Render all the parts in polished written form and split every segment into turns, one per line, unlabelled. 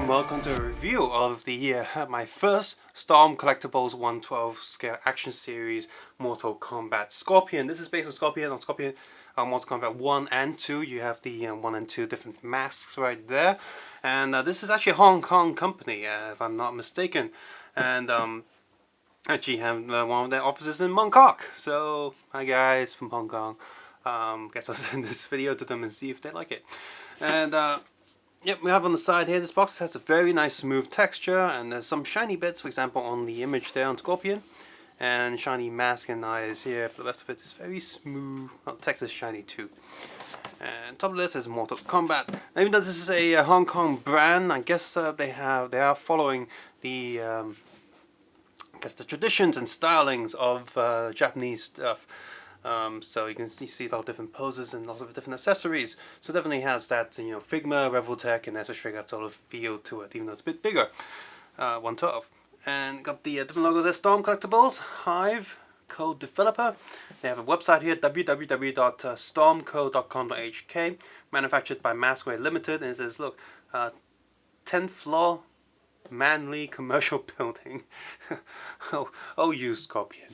and welcome to a review of the my first Storm Collectibles 112 scale action series Mortal Kombat Scorpion. This is based on Scorpion. Mortal Kombat 1 and 2. You have the 1 and 2 different masks right there, and this is actually a Hong Kong company, if I'm not mistaken, and actually have one of their offices in Mongkok. So hi guys from Hong Kong. Guess I'll send this video to them and see if they like it. And yep, we have on the side here, this box has a very nice smooth texture, and there's some shiny bits, for example on the image there on Scorpion, and shiny mask and eyes here, but the rest of it is very smooth. Well, text is shiny too. And top of this is Mortal Kombat. Now, even though this is a Hong Kong brand, I guess they are following the the traditions and stylings of Japanese stuff. So you can see a lot of different poses and lots of different accessories. So it definitely has that, Figma, Revoltech, and Trigger sort of feel to it, even though it's a bit bigger. 112. And got the different logos there. Storm Collectibles, Hive, Code Developer. They have a website here, www.stormco.com.hk. Manufactured by Maskway Limited. And it says, look, 10th floor, manly commercial building. oh, you Scorpion.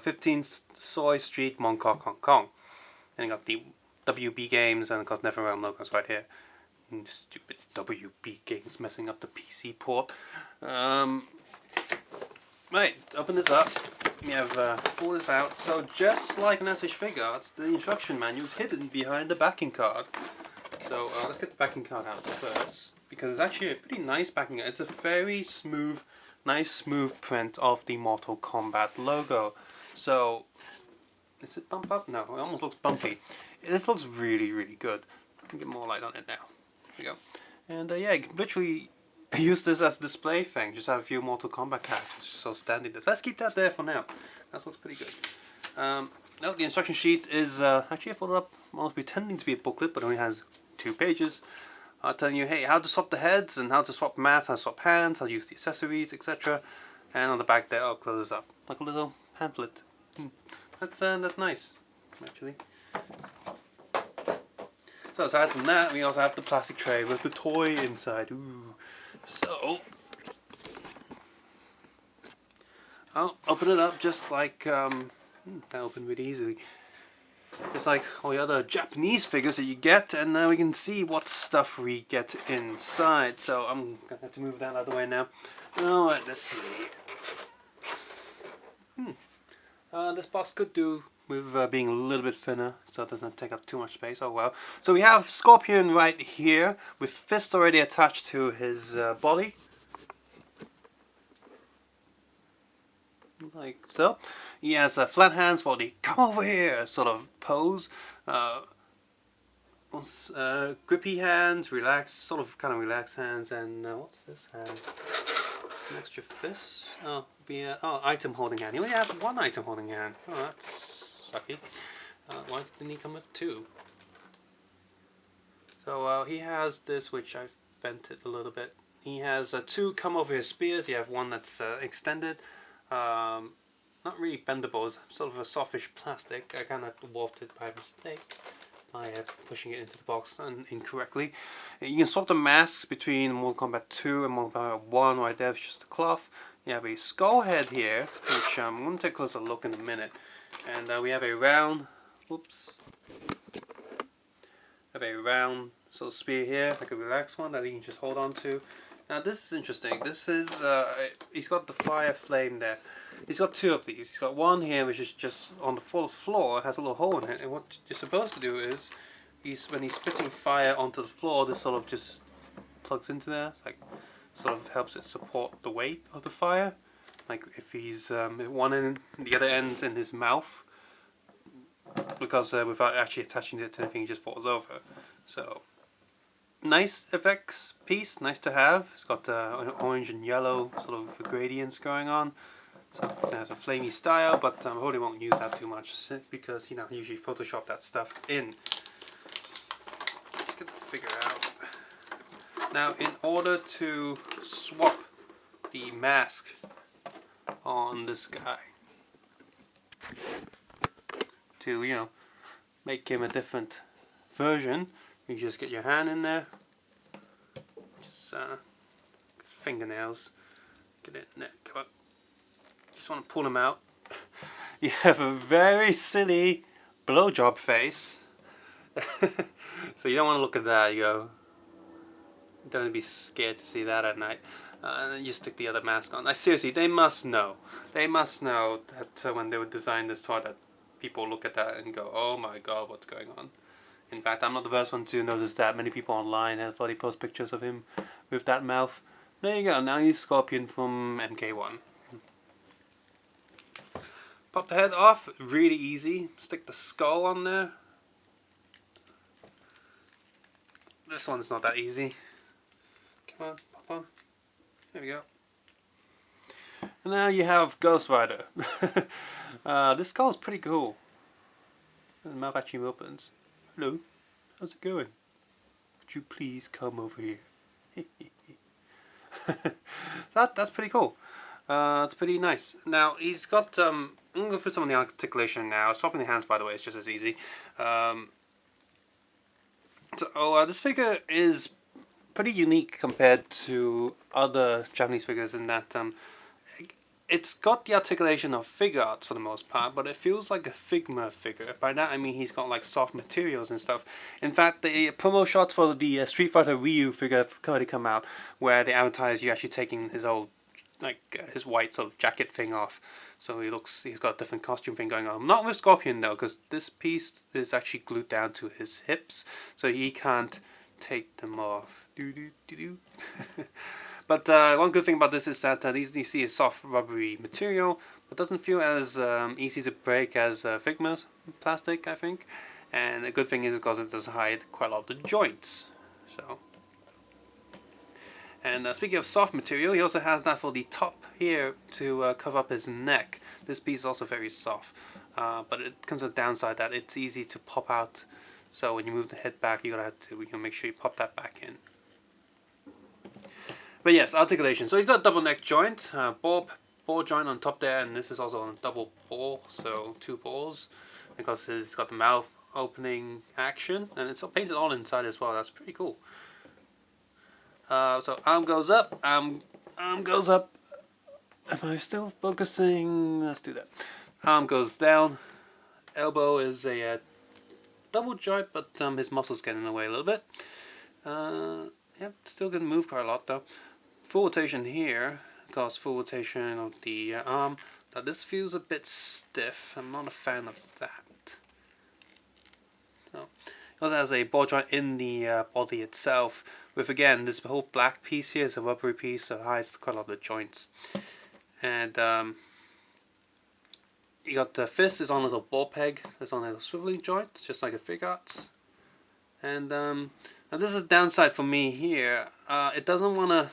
15 Soy Street, Mongkok, Hong Kong. And you got the WB Games and of course NetherRealm logos right here. Stupid WB Games messing up the PC port. Right, open this up. We have pull this out. So just like an SH Figuarts, the instruction manual is hidden behind the backing card. So let's get the backing card out first, because it's actually a pretty nice backing card. It's a very smooth, nice smooth print of the Mortal Kombat logo. So, is it bump up? No, it almost looks bumpy. This looks really, really good. Let me get more light on it now. There we go. And yeah, you can literally use this as a display thing. Just have a few Mortal Kombat characters so standing there. So let's keep that there for now. That looks pretty good. No, the instruction sheet is actually I folded up, almost pretending to be a booklet, but only has 2 pages. Telling you, hey, how to swap the heads and how to swap masks, how to swap hands, how to use the accessories, etc. And on the back there, I'll close this up like a little pamphlet. That's nice, actually. So aside from that, we also have the plastic tray with the toy inside. Ooh. So I'll open it up just like that opened really easily. It's like all the other Japanese figures that you get, and now we can see what stuff we get inside. So I'm gonna have to move that out of the way now. Alright, let's see. This box could do with being a little bit thinner, so it doesn't take up too much space. Oh well. So we have Scorpion right here, with fists already attached to his body. Like so. He has flat hands for the "come over here" sort of pose. Grippy hands, relaxed, kind of relaxed hands, and what's this hand? It's an extra fist. Item holding hand. He only has 1 item holding hand. Oh, that's sucky. Why didn't he come with 2? So he has this, which I've bent it a little bit. He has 2 come over his spears. You have one that's extended. Not really bendable, it's sort of a softish plastic. I kind of warped it by mistake by pushing it into the box incorrectly. You can swap the masks between Mortal Kombat 2 and Mortal Kombat 1 right there, it's just a cloth. You have a skull head here, which I'm going to take a closer look in a minute. And we have a round, sort of spear here, like a relaxed one that you can just hold on to. Now this is interesting. This is, he's got the fire flame there. He's got 2 of these. He's got one here which is just on the full floor, it has a little hole in it, and what you're supposed to do is, when he's spitting fire onto the floor, this sort of just plugs into there, like sort of helps it support the weight of the fire. Like if he's one end, the other end's in his mouth, because without actually attaching it to anything, he just falls over. So nice effects piece, nice to have. It's got an orange and yellow sort of gradients going on. So it has a flamey style, but I probably won't use that too much because I usually Photoshop that stuff in. Just get the figure out. Now, in order to swap the mask on this guy to make him a different version, you just get your hand in there, fingernails. Get it in there. Come on. Just want to pull them out. You have a very silly blowjob face. So you don't want to look at that. You go. Don't want to be scared to see that at night. And then you stick the other mask on. Seriously, they must know. They must know that when they would design this toy, that people look at that and go, "Oh my God, what's going on?" In fact, I'm not the first one to notice that. Many people online have already posted pictures of him with that mouth. There you go. Now he's Scorpion from MK1. Pop the head off. Really easy. Stick the skull on there. This one's not that easy. Come on, pop on. There we go. And now you have Ghost Rider. This skull is pretty cool. The mouth actually opens. Hello, how's it going? Would you please come over here? That's pretty cool. It's pretty nice. Now he's got I'm gonna go through some of the articulation now. Swapping the hands, by the way, is just as easy. This figure is pretty unique compared to other Japanese figures in that it's got the articulation of Figuarts for the most part, but it feels like a Figma figure. By that I mean he's got like soft materials and stuff. In fact, the promo shots for the Street Fighter Ryu figure have already come out, where they advertise you actually taking his old his white sort of jacket thing off. So he's got a different costume thing going on. Not with Scorpion though, because this piece is actually glued down to his hips, so he can't take them off. But one good thing about this is that these you see is soft rubbery material, but doesn't feel as easy to break as Figma's plastic, I think. And the good thing is because it does hide quite a lot of the joints. So. And speaking of soft material, he also has that for the top here to cover up his neck. This piece is also very soft, but it comes with a downside that it's easy to pop out. So when you move the head back, you're gonna have to make sure you pop that back in. But yes, articulation. So he's got a double neck joint, ball joint on top there, and this is also on a double ball, so 2 balls, because he's got the mouth opening action, and it's painted all inside as well. That's pretty cool. So arm goes up, arm goes up. Am I still focusing? Let's do that. Arm goes down. Elbow is a double joint, but his muscles get in the way a little bit. Yep, still gonna move quite a lot though. Full rotation here, because full rotation of the arm. Now this feels a bit stiff. I'm not a fan of that. So it also has a ball joint in the body itself. With again, this whole black piece here is a rubbery piece, so it hides quite a lot of the joints. And you got the fist is on a little ball peg. It's on a little swiveling joint, just like a Figuarts. And now this is a downside for me here. It doesn't want to.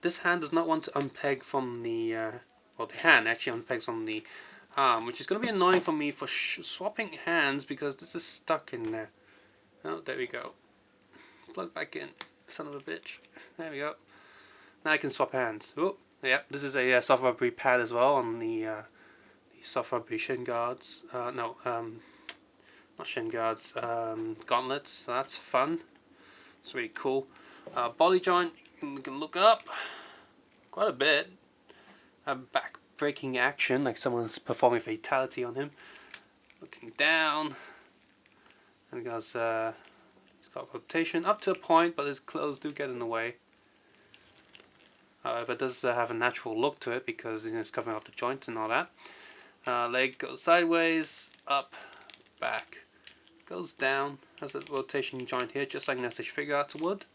This hand does not want to unpeg from the. Well, the hand actually unpegs from the arm, which is going to be annoying for me for swapping hands because this is stuck in there. Oh, there we go. Plug back in, son of a bitch. There we go. Now I can swap hands. Oh, yeah. This is a soft rubbery pad as well on the soft rubbery shin guards. No, not shin guards. Gauntlets. So that's fun. It's really cool. Body joint. We can look up quite a bit. Back breaking action, like someone's performing fatality on him. Looking down, and goes. It's got rotation up to a point, but his clothes do get in the way. However, it does have a natural look to it because it's covering up the joints and all that. Leg goes sideways, up, back, goes down. Has a rotation joint here, just like an SH Figuarts would.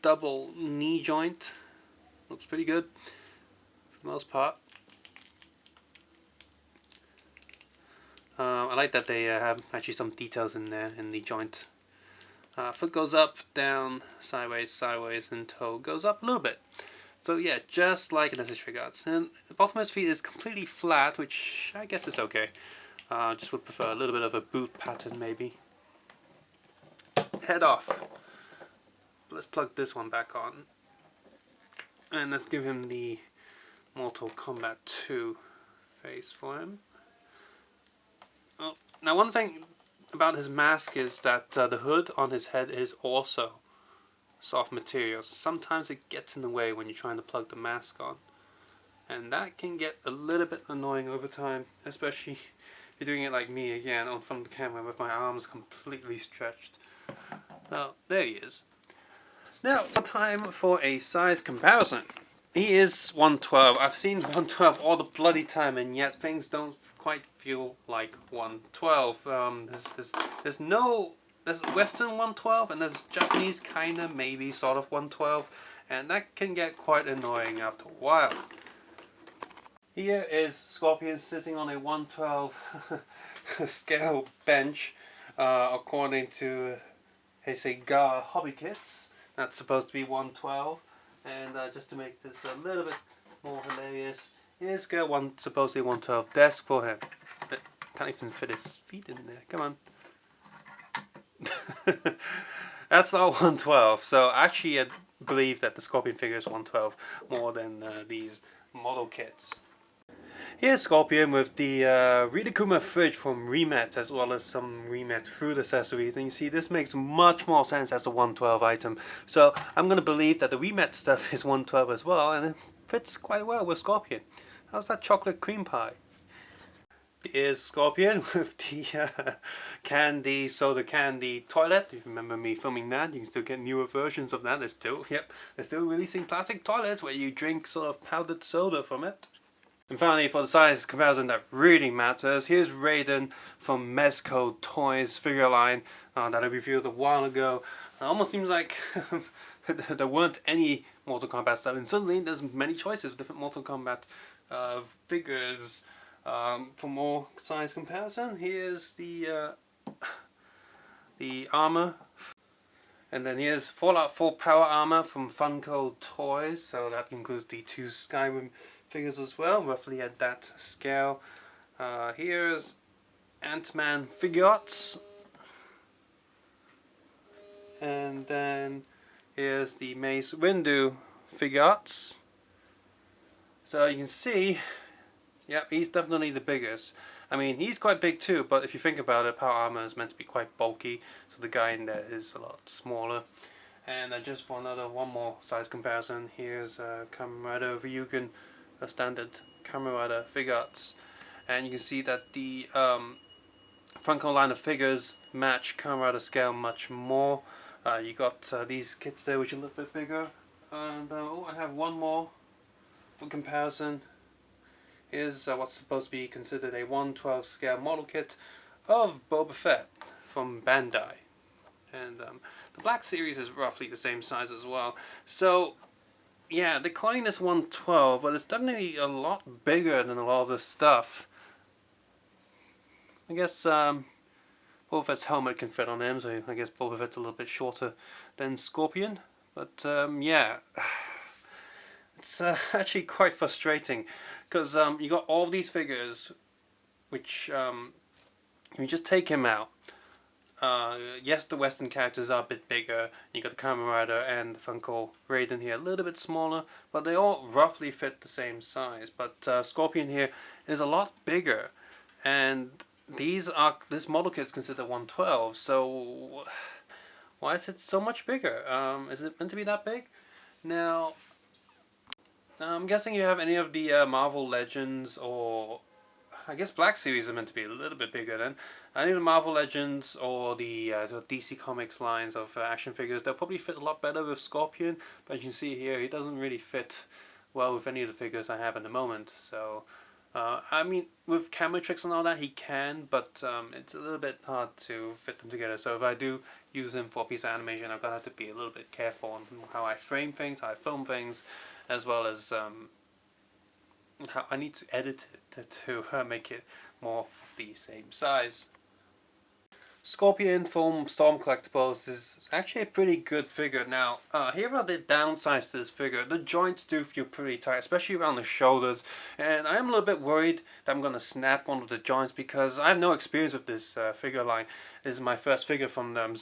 Double knee joint. Looks pretty good for the most part. I like that they have actually some details in there in the joint. Foot goes up, down, sideways, sideways, and toe goes up a little bit. So yeah, just like an SH Figuarts. And the bottom of his feet is completely flat, which I guess is okay. Just would prefer a little bit of a boot pattern maybe. Head off. Let's plug this one back on. And let's give him the Mortal Kombat 2 face for him. Oh, now one thing about his mask is that the hood on his head is also soft materials. Sometimes it gets in the way when you're trying to plug the mask on, and that can get a little bit annoying over time, especially if you're doing it like me again on front of the camera with my arms completely stretched. Well, there he is. Now, time for a size comparison. He is 112. I've seen 112 all the bloody time, and yet things don't quite feel like 112. There's Western 112, and there's Japanese kinda maybe sort of 112, and that can get quite annoying after a while. Here is Scorpion sitting on a 112 scale bench, according to Heisei Hobby Kits. That's supposed to be 112, and just to make this a little bit more hilarious, here's supposedly 112 desk for him. Can't even fit his feet in there. Come on. That's not 112. So actually, I believe that the Scorpion figure is 112 more than these model kits. Here's Scorpion with the Ridakuma fridge from Remet, as well as some Remet food accessories, and you see this makes much more sense as a 112 item. So I'm going to believe that the Remet stuff is 112 as well, and it fits quite well with Scorpion. How's that chocolate cream pie? Here's Scorpion with the soda candy toilet. If you remember me filming that, you can still get newer versions of that. They're still releasing plastic toilets where you drink sort of powdered soda from it. And finally, for the size comparison that really matters, here's Raiden from Mezco Toys figure line that I reviewed a while ago. It almost seems like there weren't any Mortal Kombat stuff, and suddenly there's many choices of different Mortal Kombat figures. For more size comparison, here's the armor. And then here's Fallout 4 Power Armor from Funko Toys, so that includes the two Skyrim figures as well, roughly at that scale. Here's Ant-Man Figuarts, and then here's the Mace Windu Figuarts. So you can see, yeah, he's definitely the biggest. I mean, he's quite big too, but if you think about it, Power Armor is meant to be quite bulky, so the guy in there is a lot smaller. And then just for one more size comparison, here's Kamen Rider Ryugen, a standard Kamen Rider Figuarts, and you can see that the Funko line of figures match Kamen Rider scale much more. You got these kits there which are a little bit bigger, and I have one more for comparison. Here's what's supposed to be considered a 112 scale model kit of Boba Fett from Bandai, and the Black Series is roughly the same size as well. So yeah, they're calling this 112, but it's definitely a lot bigger than a lot of this stuff. I guess Boba Fett's helmet can fit on him, so I guess Boba Fett's a little bit shorter than Scorpion. But yeah, it's actually quite frustrating, because you got all of these figures, which you just take him out. Yes, the Western characters are a bit bigger. You got the Kamen Rider and the Funko Raiden here, a little bit smaller, but they all roughly fit the same size. But Scorpion here is a lot bigger, and this model kit is considered 112. So why is it so much bigger? Is it meant to be that big? Now, I'm guessing you have any of the Marvel Legends, or I guess Black Series are meant to be a little bit bigger than any of the Marvel Legends or the DC Comics lines of action figures. They'll probably fit a lot better with Scorpion, but as you can see here, he doesn't really fit well with any of the figures I have at the moment. So, I mean, with camera tricks and all that, he can, but it's a little bit hard to fit them together. So if I do use him for a piece of animation, I've got to have to be a little bit careful on how I frame things, how I film things, as well as how I need to edit it to make it more the same size. Scorpion from Storm Collectibles is actually a pretty good figure. Now, here are the downsides to this figure. The joints do feel pretty tight, especially around the shoulders, and I am a little bit worried that I'm going to snap one of the joints, because I have no experience with this figure line. This is my first figure from them,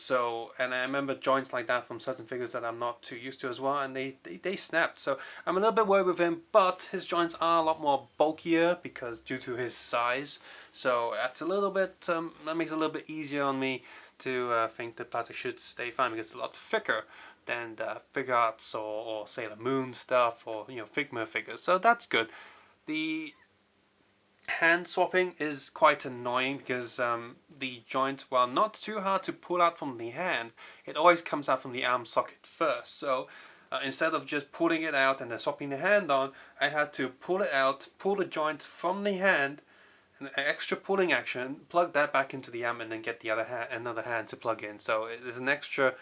and I remember joints like that from certain figures that I'm not too used to as well, and they snapped. So I'm a little bit worried with him, but his joints are a lot more bulkier due to his size. So that's a little bit, that makes it a little bit easier on me to think the plastic should stay fine, because it's a lot thicker. than the figure arts or Sailor Moon stuff, or Figma figures. So that's good. The hand swapping is quite annoying because the joint, while not too hard to pull out from the hand, it always comes out from the arm socket first. So instead of just pulling it out and then swapping the hand on, I had to pull it out, pull the joint from the hand, an extra pulling action, plug that back into the arm, and then get the another hand to plug in. So there's an extra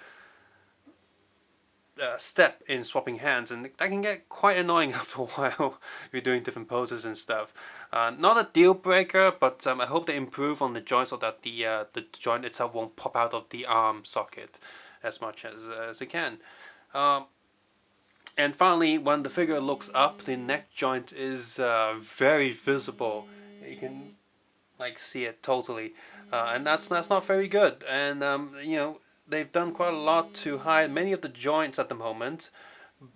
step in swapping hands, and that can get quite annoying after a while if you're doing different poses and stuff. Not a deal breaker, but I hope they improve on the joint so that the joint itself won't pop out of the arm socket as much as it can. And finally, when the figure looks up, the neck joint is very visible. You can see it totally, and that's not very good. And they've done quite a lot to hide many of the joints at the moment,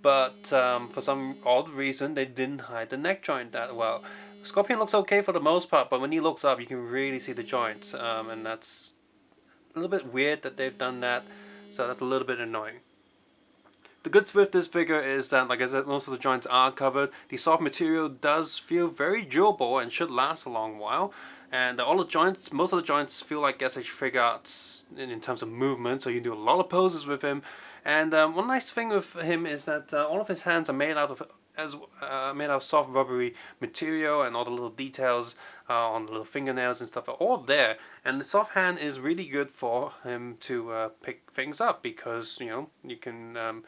but for some odd reason they didn't hide the neck joint that well. Scorpion looks okay for the most part, but when he looks up you can really see the joints, and that's a little bit weird that they've done that, so that's a little bit annoying. The goods with this figure is that, like I said, most of the joints are covered. The soft material does feel very durable and should last a long while. And most of the joints feel like SH figure arts in terms of movement, so you can do a lot of poses with him. And one nice thing with him is that all of his hands are made out of soft rubbery material, and all the little details on the little fingernails and stuff are all there. And the soft hand is really good for him to pick things up, because you can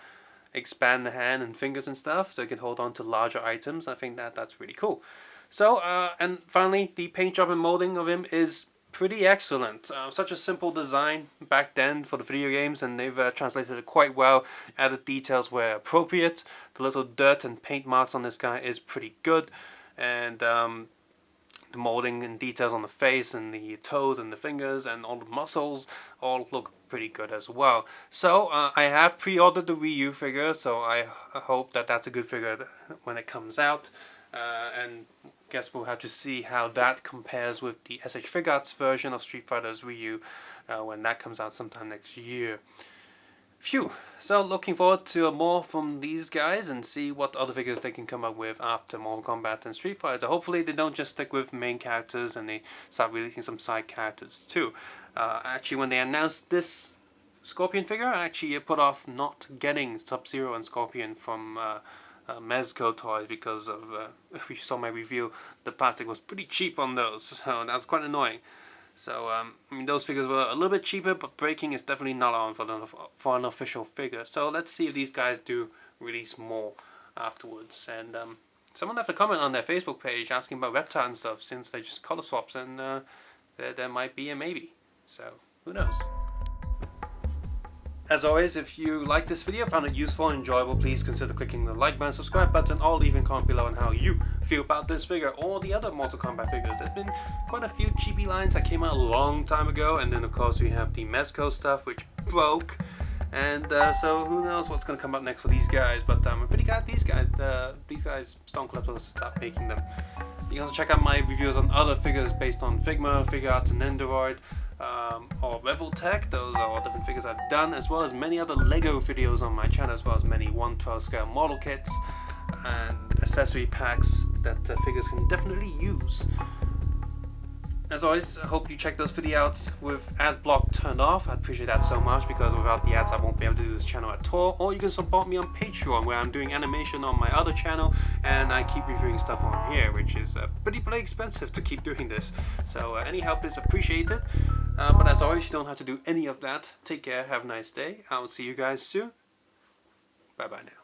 expand the hand and fingers and stuff, so you can hold on to larger items. I think that's really cool. So, and finally, the paint job and molding of him is pretty excellent. Such a simple design back then for the video games, and they've translated it quite well. Added details where appropriate. The little dirt and paint marks on this guy is pretty good, and the molding and details on the face and the toes and the fingers and all the muscles all look pretty good as well. So I have pre-ordered the Wii U figure, so I hope that that's a good figure when it comes out, and guess we'll have to see how that compares with the SH Figure Arts version of Street Fighter's Wii U when that comes out sometime next year. Phew! So looking forward to more from these guys and see what other figures they can come up with after Mortal Kombat and Street Fighter. Hopefully they don't just stick with main characters and they start releasing some side characters too. Actually, when they announced this Scorpion figure, I actually put off not getting Sub-Zero and Scorpion from Mezco Toys because of, if you saw my review, the plastic was pretty cheap on those, so that's quite annoying. So, I mean, those figures were a little bit cheaper, but breaking is definitely not on for an official figure. So let's see if these guys do release more afterwards. And someone left a comment on their Facebook page asking about Reptile and stuff, since they just color swaps, and there might be a maybe. So, who knows? As always, if you like this video, found it useful and enjoyable, please consider clicking the like button, subscribe button, or leaving a comment below on how you feel about this figure or the other Mortal Kombat figures. There's been quite a few cheapy lines that came out a long time ago, and then of course we have the Mezco stuff, which broke, and so who knows what's going to come up next for these guys, but I'm pretty glad these guys Stone Collectibles stopped making them. You can also check out my reviews on other figures based on Figma, Figure Arts, and Nendoroid, or Reveltech. Those are all different figures I've done, as well as many other Lego videos on my channel, as well as many 1/12 scale model kits and accessory packs that figures can definitely use. As always, I hope you check those videos out with ad block turned off. I appreciate that so much, because without the ads I won't be able to do this channel at all. Or you can support me on Patreon, where I'm doing animation on my other channel, and I keep reviewing stuff on here, which is pretty expensive to keep doing this. So any help is appreciated. But as always, you don't have to do any of that. Take care, have a nice day. I will see you guys soon. Bye bye now.